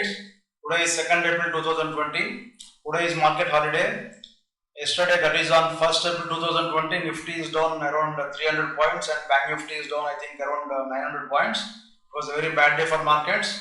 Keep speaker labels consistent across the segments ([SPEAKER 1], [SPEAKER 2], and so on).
[SPEAKER 1] trades. Today is 2nd April 2020. Today is market holiday. Yesterday, that is on 1st April 2020, Nifty is down around 300 points and Bank Nifty is down I think around 900 points. It was a very bad day for markets.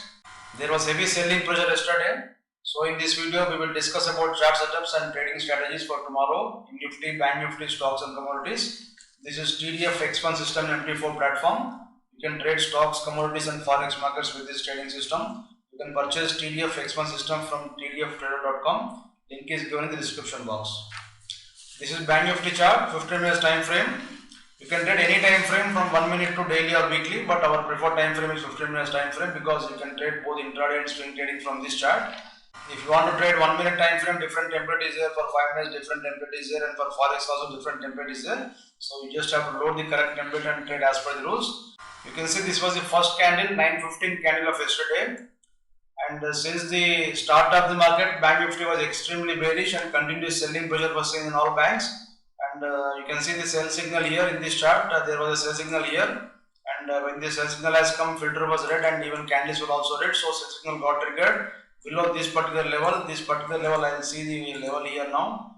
[SPEAKER 1] There was heavy selling pressure yesterday. So in this video, we will discuss about chart setups and trading strategies for tomorrow in Nifty, Bank Nifty, stocks and commodities. This is TDF X1 system MT4 platform. You can trade stocks, commodities and Forex markets with this trading system. You can purchase TDF X1 system from tdftrader.com. Link is given in the description box. This is Bank Nifty chart, 15 minutes time frame. You can trade any time frame from 1 minute to daily or weekly, but our preferred time frame is 15 minutes time frame because you can trade both intraday and swing trading from this chart. If you want to trade 1 minute time frame, different template is there. For 5 minutes, different template is there, and for Forex also different template is there. So you just have to load the correct template and trade as per the rules. You can see this was the first candle, 9:15 candle of yesterday. And since the start of the market, Bank Nifty was extremely bearish and continuous selling pressure was seen in all banks. And you can see the sell signal here in this chart. There was a sell signal here, and when the sell signal has come, filter was red and even candles were also red. So sell signal got triggered below this particular level. This particular level, I will see the level here now.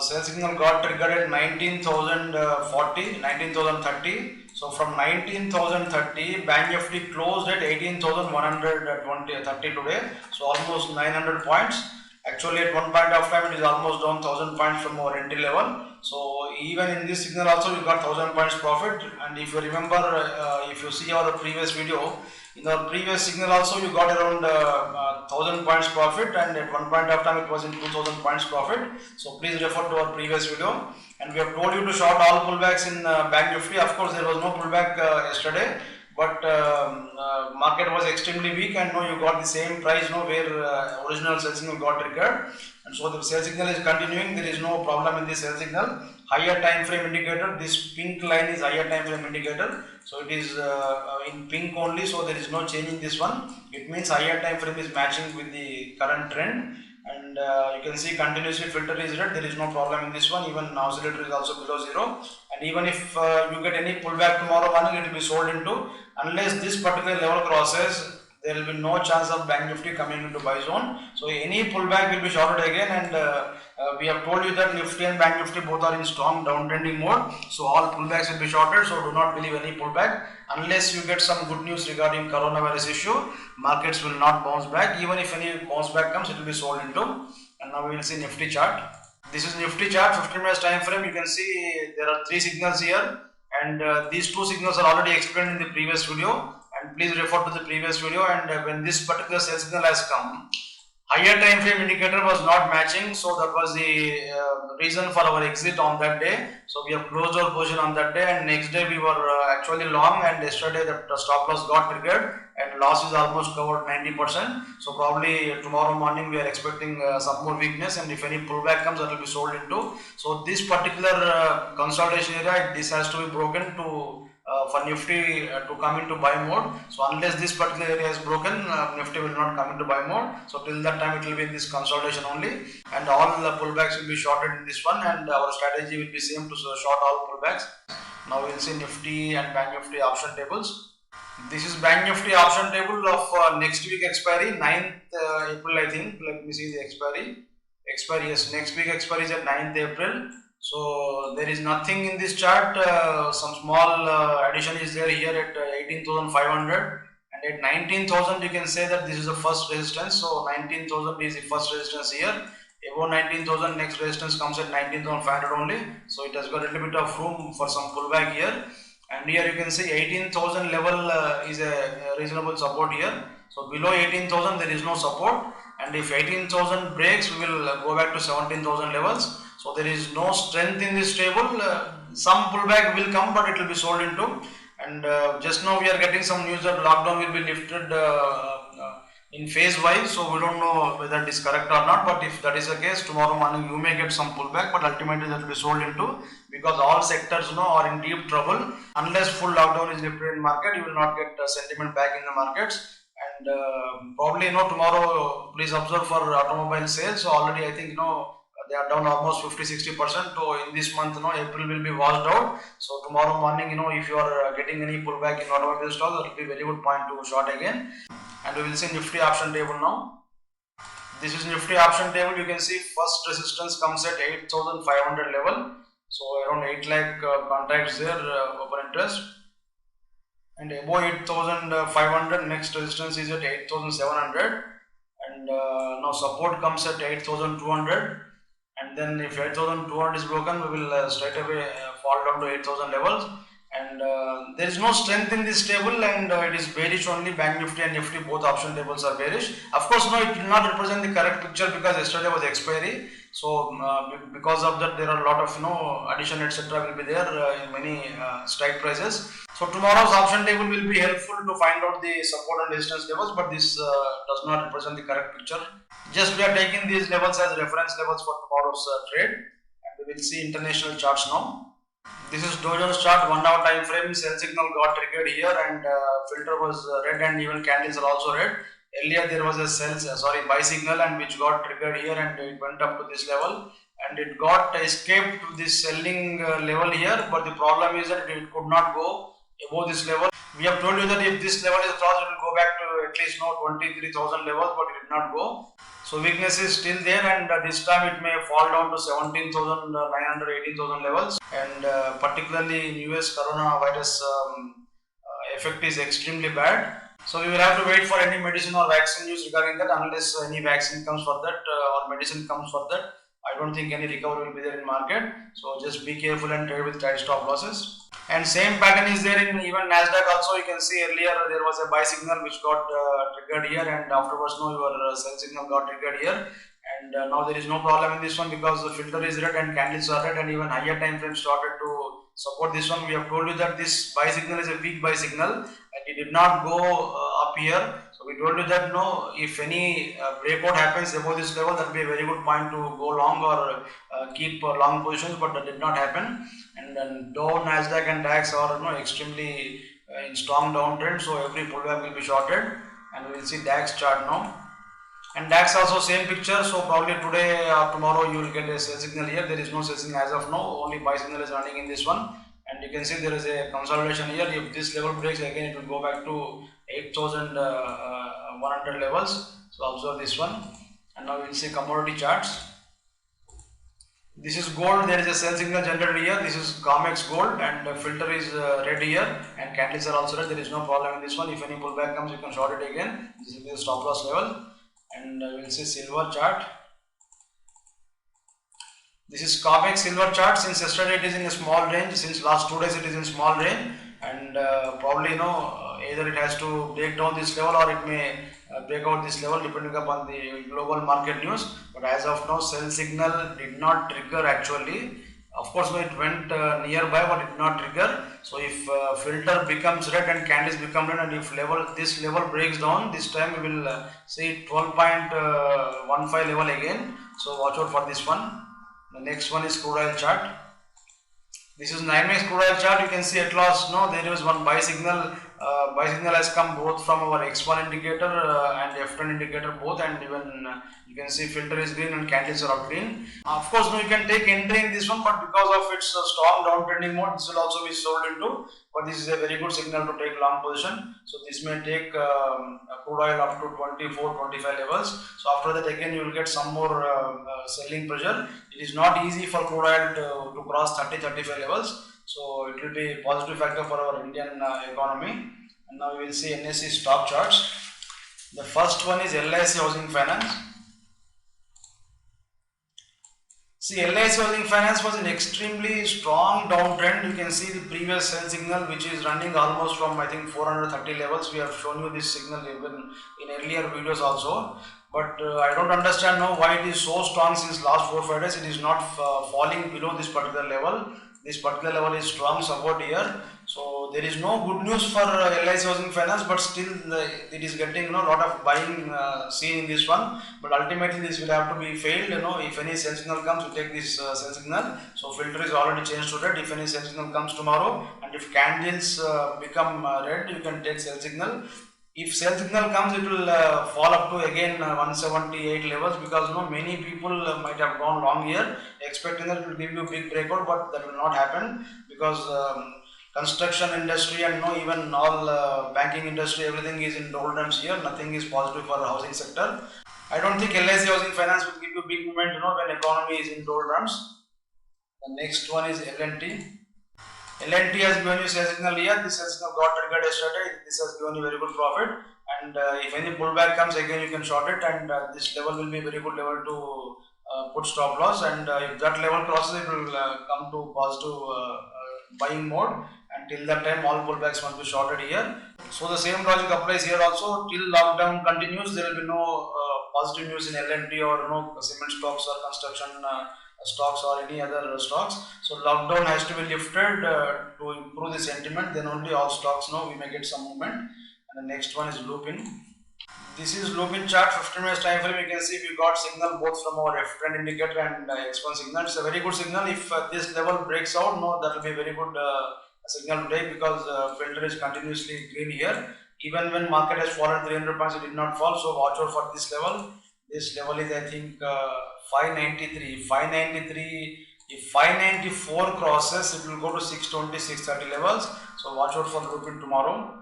[SPEAKER 1] Sell signal got triggered at 19,040, 19,030. So from 19,030, Bank Nifty closed at 18,130 today. So almost 900 points. Actually, at one point of time, it is almost down 1,000 points from our entry level. So even in this signal also, you got 1,000 points profit. And if you remember, if you see our previous video, in our previous signal also, you got around 1,000 points profit, and at one point of time, it was in 2,000 points profit. So please refer to our previous video. And we have told you to short all pullbacks in Bank Nifty. Of course, there was no pullback yesterday, but market was extremely weak, and you got the same price where original sell signal got triggered, and so the sell signal is continuing. There is no problem in the sell signal. Higher time frame indicator, this pink line is higher time frame indicator, so it is in pink only, so there is no change in this one. It means higher time frame is matching with the current trend. And you can see continuously filter is red. There is no problem in this one. Even oscillator is also below zero. And even if you get any pullback tomorrow morning, it will be sold into. Unless this particular level crosses, there will be no chance of Bank Nifty coming into buy zone. So any pullback will be shorted again. And we have told you that Nifty and Bank Nifty both are in strong downtrending mode. So all pullbacks will be shorted. So do not believe any pullback unless you get some good news regarding coronavirus issue. Markets will not bounce back. Even if any bounce back comes, it will be sold into. And now we will see Nifty chart. This is Nifty chart, 15 minutes time frame. You can see there are 3 signals here, and these 2 signals are already explained in the previous video. And please refer to the previous video. And when this particular sell signal has come, higher time frame indicator was not matching, so that was the reason for our exit on that day. So we have closed our position on that day, and next day we were actually long, and yesterday the stop loss got triggered and loss is almost covered 90%. So probably tomorrow morning we are expecting some more weakness, and if any pullback comes, that will be sold into. So this particular consolidation area, this has to be broken to for Nifty to come into buy mode. So unless this particular area is broken, Nifty will not come into buy mode. So till that time it will be in this consolidation only, and all the pullbacks will be shorted in this one, and our strategy will be same to short all pullbacks. Now we will see Nifty and Bank Nifty option tables. This is Bank Nifty option table of next week expiry, 9th April I think. Let me see the expiry. Yes, next week expiry is at 9th April. So there is nothing in this chart. Some small addition is there here at 18,500, and at 19,000 you can say that this is the first resistance. So 19,000 is the first resistance here. Above 19,000, next resistance comes at 19,500 only. So it has got a little bit of room for some pullback here. And here you can see 18,000 level is a reasonable support here. So below 18,000 there is no support, and if 18,000 breaks, we will go back to 17,000 levels. So there is no strength in this table. Some pullback will come, but it will be sold into. And just now we are getting some news that lockdown will be lifted in phase wise. So we don't know whether it is correct or not. But if that is the case, tomorrow morning you may get some pullback, but ultimately that will be sold into, because all sectors are in deep trouble. Unless full lockdown is lifted in market, you will not get sentiment back in the markets. And probably tomorrow, please observe for automobile sales. So already I think they are down almost 50-60%. So in this month, April will be washed out. So tomorrow morning, if you are getting any pullback in automobile stock, that will be very good point to short again. and we will see Nifty option table now. This is Nifty option table. You can see first resistance comes at 8,500 level. So around 8 lakh contracts there, open interest. And above 8,500, next resistance is at 8,700. And now support comes at 8,200. And then if 8,200 is broken, we will straight away fall down to 8,000 levels. And there is no strength in this table, and it is bearish only. Bank Nifty and Nifty, both option tables are bearish. Of course, no, it will not represent the correct picture because yesterday was expiry. So because of that, there are a lot of addition etc. will be there in many strike prices. So tomorrow's option table will be helpful to find out the support and resistance levels, but this does not represent the correct picture. Just we are taking these levels as reference levels for tomorrow's trade, and we will see international charts now. This is Dow Jones chart, 1 hour time frame. Sell signal got triggered here, and filter was red, and even candles are also red. Earlier there was a buy signal, and which got triggered here, and it went up to this level, and it got escaped to this selling level here. But the problem is that it could not go above this level. We have told you that if this level is crossed, it will go back to at least 23,000 levels, but it did not go. So weakness is still there, and this time it may fall down to 17,900, 18,000 levels, and particularly in US coronavirus effect is extremely bad. So we will have to wait for any medicine or vaccine news regarding that. Unless any vaccine comes for that or medicine comes for that, I don't think any recovery will be there in market. So just be careful and trade with tight stop losses. And same pattern is there in even Nasdaq also. You can see earlier there was a buy signal which got triggered here, and afterwards your sell signal got triggered here. And now there is no problem in this one because the filter is red and candles are red, and even higher time frame started to support this one. We have told you that this buy signal is a weak buy signal, and it did not go up here. So we told you that if any breakout happens above this level, that will be a very good point to go long or keep long positions, but that did not happen. And then Dow, Nasdaq and DAX are extremely in strong downtrend, so every pullback will be shorted, and we will see DAX chart now. And DAX also same picture, so probably today or tomorrow you will get a sell signal here. There is no sell signal as of now, only buy signal is running in this one. And you can see there is a consolidation here. If this level breaks again, it will go back to 8,100 levels. So observe this one. And now we will see commodity charts. This is gold. There is a sell signal generated here. This is COMEX gold, and the filter is red here, and candles are also red. There is no problem in this one. If any pullback comes, you can short it again. This will be the stop loss level. And we will see silver chart. This is COMEX silver chart. Since yesterday it is in a small range, since last 2 days it is in small range, and probably either it has to break down this level or it may break out this level depending upon the global market news. But as of now, sell signal did not trigger actually. Of course, it went nearby, but it did not trigger. So if filter becomes red and candles become red, and if this level breaks down, this time we will see 12.15 level again. So watch out for this one. The next one is crude oil chart. This is 9 minutes crude oil chart. You can see at last there is one buy signal. Buy signal has come both from our X1 indicator and F10 indicator both, and even you can see filter is green and candles are green. Of course, you can take entry in this one, but because of its strong downtrending mode, this will also be sold into. But this is a very good signal to take long position. So this may take crude oil up to 24-25 levels. So after that again you will get some more selling pressure. It is not easy for crude oil to cross 30-35 levels. So it will be a positive factor for our Indian economy. And now we will see NSE stock charts. The first one is LIC Housing Finance. See, LIC Housing Finance was an extremely strong downtrend. You can see the previous sell signal, which is running almost from I think 430 levels. We have shown you this signal even in earlier videos also. But I don't understand now why it is so strong since last 4-5 days. It is not falling below this particular level. This particular level is strong support here. So there is no good news for LIC Housing Finance, but still it is getting a lot of buying seen in this one. But ultimately this will have to be failed. If any sell signal comes, we take this sell signal. So filter is already changed to red. If any sell signal comes tomorrow, and if candles become red, you can take sell signal. If sell signal comes, it will fall up to again 178 levels, because many people might have gone long here expecting that it will give you a big breakout, but that will not happen because construction industry and even all banking industry, everything is in doldrums here. Nothing is positive for housing sector. I don't think LIC housing finance will give you big movement when economy is in doldrums. The next one is L&T. L&T has given you sell signal here. This sell signal got triggered yesterday. This has given you very good profit. And if any pullback comes, again you can short it. And this level will be a very good level to put stop loss. And if that level crosses, it will come to positive buying mode. And till that time, all pullbacks must be shorted here. So the same logic applies here also. Till lockdown continues, there will be no positive news in L&T or no cement stocks or construction stocks or any other stocks. So lockdown has to be lifted to improve the sentiment. Then only all stocks we may get some movement. And the next one is Lupin. This is Lupin chart, 15 minutes time frame. You can see we got signal both from our F trend indicator and X1 signal. It's a very good signal. If this level breaks out, that will be a very good signal today, because filter is continuously green here. Even when market has fallen 300 points, it did not fall. So watch out for this level. This level is, I think, 593. 593. If 594 crosses, it will go to 620, 630 levels. So watch out for Lupin tomorrow.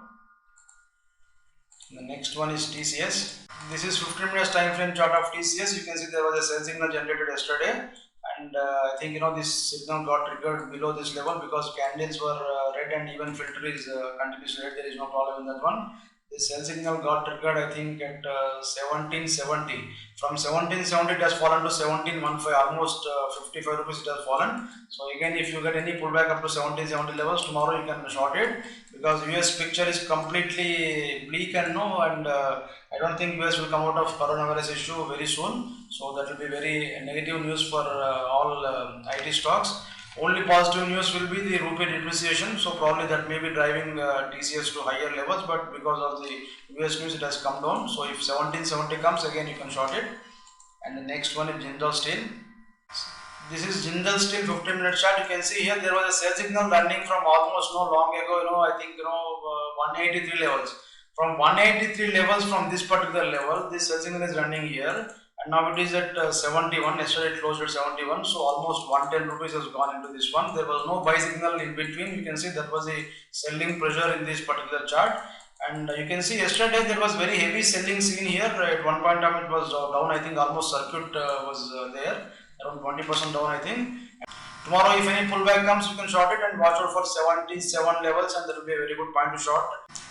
[SPEAKER 1] The next one is TCS. This is 15 minutes time frame chart of TCS. You can see there was a sell signal generated yesterday, and I think this signal got triggered below this level because candles were red and even filter is continuously red. There is no problem in that one. The sell signal got triggered, I think, at 1770. From 1770 it has fallen to 1715, almost 55 rupees it has fallen. So again, if you get any pullback up to 1770 levels, tomorrow you can short it, because US picture is completely bleak and I don't think US will come out of coronavirus issue very soon. So that will be very negative news for all IT stocks. Only positive news will be the rupee depreciation, so probably that may be driving TCS to higher levels, but because of the US news it has come down. So if 1770 comes, again you can short it. And the next one is Jindal Steel. This is Jindal Steel 15 minute chart. You can see here there was a sell signal running from almost long ago, I think 183 levels. From 183 levels, from this particular level, this sell signal is running here. And now it is at 71. Yesterday it closed at 71, so almost 110 rupees has gone into this one. There was no buy signal in between. You can see that was a selling pressure in this particular chart. And you can see yesterday there was very heavy selling seen here. At one point of time it was down, I think almost circuit was there, around 20% down, I think. Tomorrow if any pullback comes, you can short it and watch out for 77 levels, and that will be a very good point to short.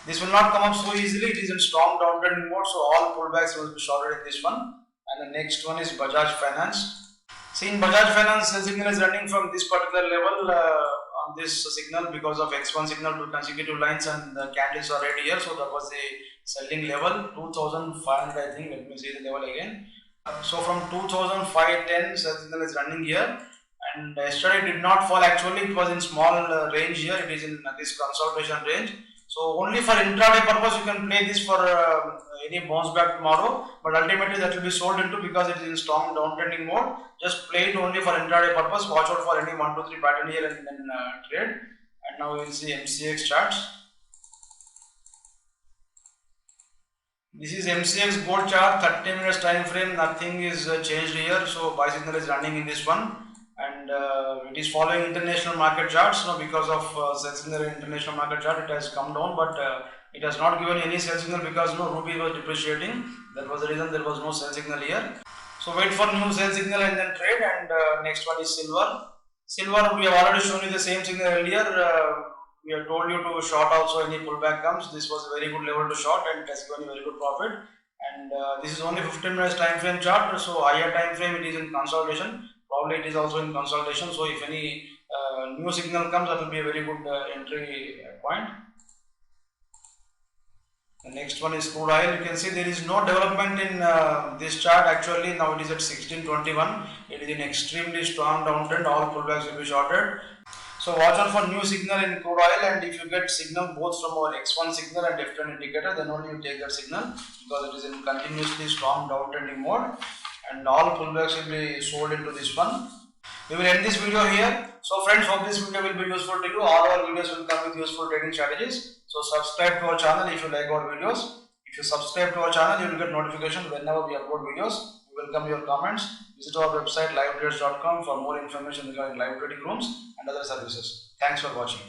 [SPEAKER 1] This will not come up so easily. It is in strong downtrending mode, so all pullbacks will be shorted in this one. And the next one is Bajaj Finance. See, in Bajaj Finance, the signal is running from this particular level on this signal because of X1 signal to consecutive lines, and the candles are red here. So that was the selling level, 2500, I think. Let me see the level again. So from 2510, signal is running here. And yesterday it did not fall actually. It was in small range here. It is in this consolidation range. So only for intraday purpose you can play this for any bounce back tomorrow, but ultimately that will be sold into because it is in strong downtrending mode. Just play it only for intraday purpose. Watch out for any 1, 2, 3 pattern here and then trade. And now we will see MCX charts. This is MCX gold chart, 30 minutes time frame. Nothing is changed here. So buy signal is running in this one. And it is following international market charts. Because of sell signal in international market chart, it has come down, but it has not given any sell signal because rupee was depreciating. That was the reason there was no sell signal here. So wait for new sell signal and then trade. And next one is silver. Silver, we have already shown you the same signal earlier. We have told you to short also any pullback comes. This was a very good level to short and it has given you very good profit. And this is only 15 minutes time frame chart. So higher time frame it is in consolidation. Probably it is also in consolidation. So if any new signal comes, that will be a very good entry point. The next one is crude oil. You can see there is no development in this chart actually. Now it is at 1621. It is in extremely strong downtrend. All pullbacks will be shorted. So watch out for new signal in crude oil, and if you get signal both from our X1 signal and F trend indicator, then only you take that signal because it is in continuously strong downtrending mode. And all pullbacks will be sold into this one. We will end this video here. So friends, hope this video will be useful to you. All our videos will come with useful trading strategies. So subscribe to our channel if you like our videos. If you subscribe to our channel, you will get notification whenever we upload videos. We welcome your comments. Visit our website livetraders.com for more information regarding live trading rooms and other services. Thanks for watching.